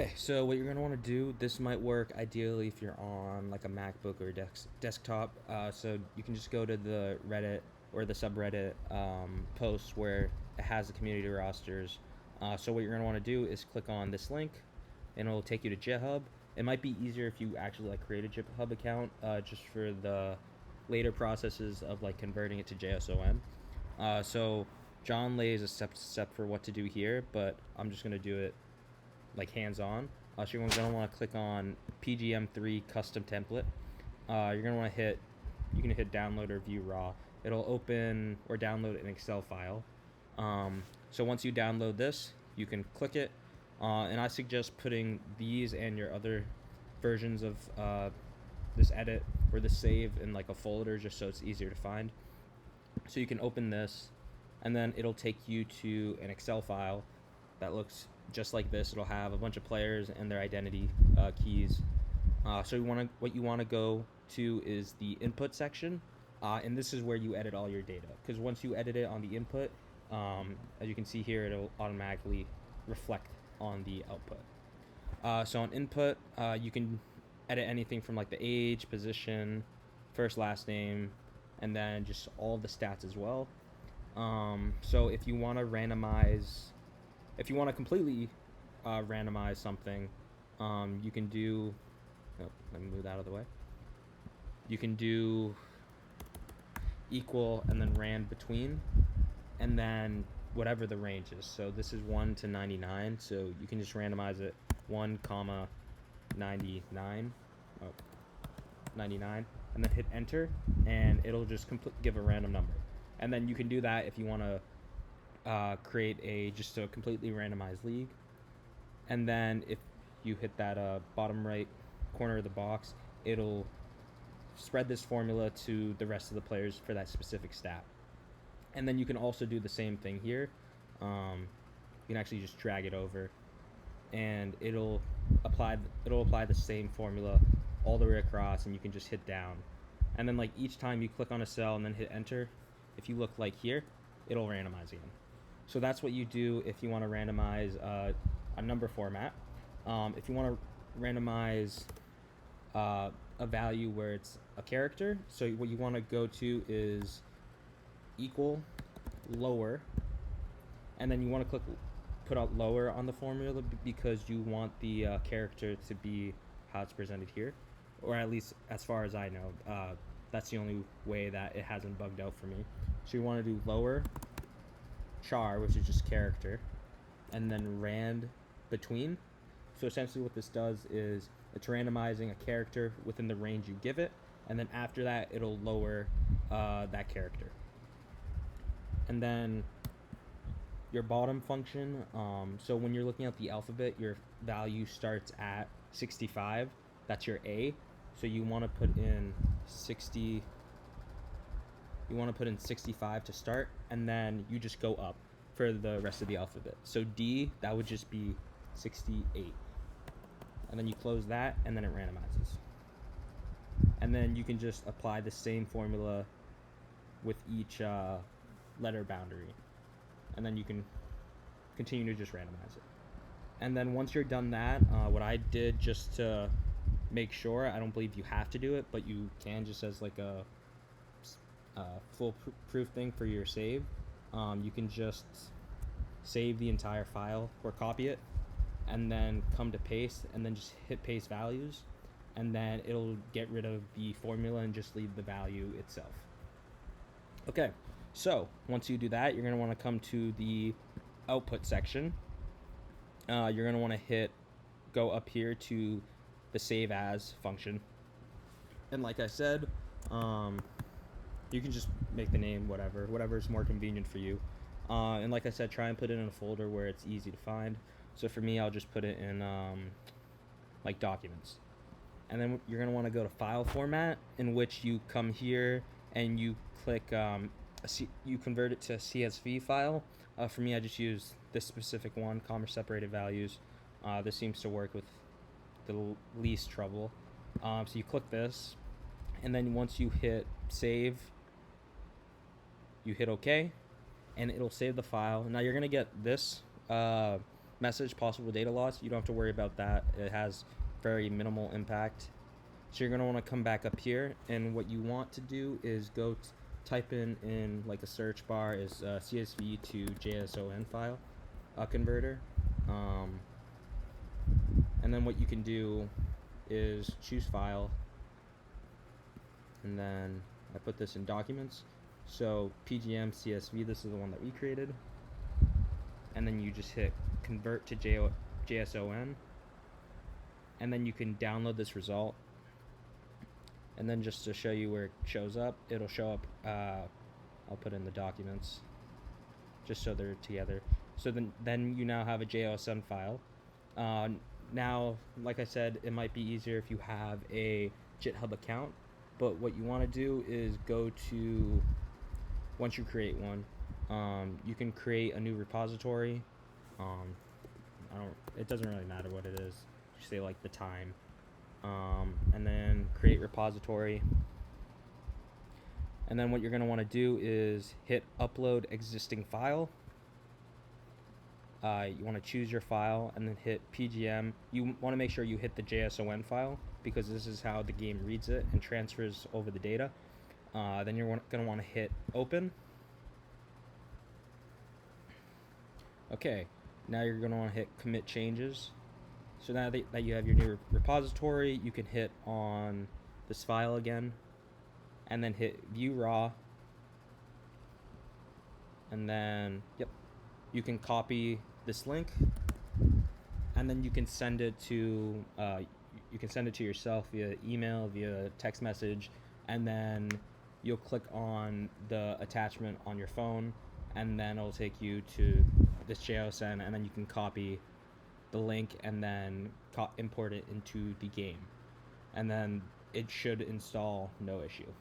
Okay, so what you're gonna want to do, this might work ideally if you're on like a MacBook or desktop. So you can just go to the Reddit or the subreddit post where it has the community rosters. So what you're gonna want to do is click on this link, and it'll take you to GitHub. It might be easier if you actually like create a GitHub account, just for the later processes of like converting it to JSON. So John lays a step for what to do here, but I'm just gonna do it like hands-on. So you're gonna want to click on PGM3 custom template. You're gonna want to hit, you can hit download or view raw. It'll open or download an Excel file. So once you download this, you can click it, and I suggest putting these and your other versions of this edit or this save in like a folder, just so it's easier to find. So you can open this, and then it'll take you to an Excel file that looks just like this. It'll have a bunch of players and their identity keys. So what you want to go to is the input section, and this is where you edit all your data. Because once you edit it on the input, as you can see here, it'll automatically reflect on the output. So on input, you can edit anything from like the age, position, first, last name, and then just all the stats as well. So if you want to randomize, if you want to completely randomize something, you can do. Oh, let me move that out of the way. You can do equal and then rand between, and then whatever the range is. So this is 1 to 99, so you can just randomize it 1 comma 99, oh, 99, and then hit enter, and it'll just give a random number. And then you can do that if you want to create just a completely randomized league. And then if you hit that bottom right corner of the box, it'll spread this formula to the rest of the players for that specific stat. And then you can also do the same thing here. You can actually just drag it over, and it'll apply the same formula all the way across, and you can just hit down. And then like each time you click on a cell and then hit enter, if you look like here, it'll randomize again. So that's what you do if you want to randomize a number format. If you want to randomize a value where it's a character, so what you want to go to is equal lower, and then you want to put out lower on the formula because you want the character to be how it's presented here, or at least as far as I know. That's the only way that it hasn't bugged out for me. So you want to do lower char, which is just character, and then rand between. So essentially what this does is it's randomizing a character within the range you give it, and then after that it'll lower that character. And then your bottom function, so when you're looking at the alphabet, your value starts at 65. That's your A. So you want to put in 60. You want to put in 65 to start, and then you just go up for the rest of the alphabet. So D, that would just be 68. And then you close that, and then it randomizes. And then you can just apply the same formula with each letter boundary. And then you can continue to just randomize it. And then once you're done that, what I did just to make sure, I don't believe you have to do it, but you can just as like a foolproof thing for your save. You can just save the entire file or copy it, and then come to paste, and then just hit paste values, and then it'll get rid of the formula and just leave the value itself. Okay, so once you do that, you're going to want to come to the output section. You're going to want to go up here to the save as function, and like I said, you can just make the name whatever is more convenient for you. And like I said, try and put it in a folder where it's easy to find. So for me, I'll just put it in like documents. And then you're going to want to go to file format, in which you come here and you click, you convert it to a CSV file. For me, I just use this specific one, comma separated values. This seems to work with the least trouble. So you click this, and then once you hit save, you hit OK, and it'll save the file. Now you're going to get this message, possible data loss, you don't have to worry about that. It has very minimal impact. So you're going to want to come back up here, and what you want to do is go type in like a search bar is CSV to JSON file converter. And then what you can do is choose file, and then I put this in documents. So PGM CSV, this is the one that we created, and then you just hit convert to JSON, and then you can download this result. And then just to show you where it shows up, it'll show up, I'll put in the documents just so they're together. So then you now have a JSON file. Now, like I said, it might be easier if you have a GitHub account, but what you want to do is go to, once you create one, you can create a new repository. It doesn't really matter what it is. You say like the time, and then create repository. And then what you're going to want to do is hit upload existing file. You want to choose your file and then hit PGM. You want to make sure you hit the JSON file because this is how the game reads it and transfers over the data. Then you're going to want to hit open. Okay, now you're going to want to hit commit changes. So now that you have your new repository, you can hit on this file again and then hit view raw. And then, yep, you can copy this link, and then you can send it to yourself via email, via text message, and then you'll click on the attachment on your phone, and then it'll take you to this JSON, and then you can copy the link and then import it into the game, and then it should install no issue.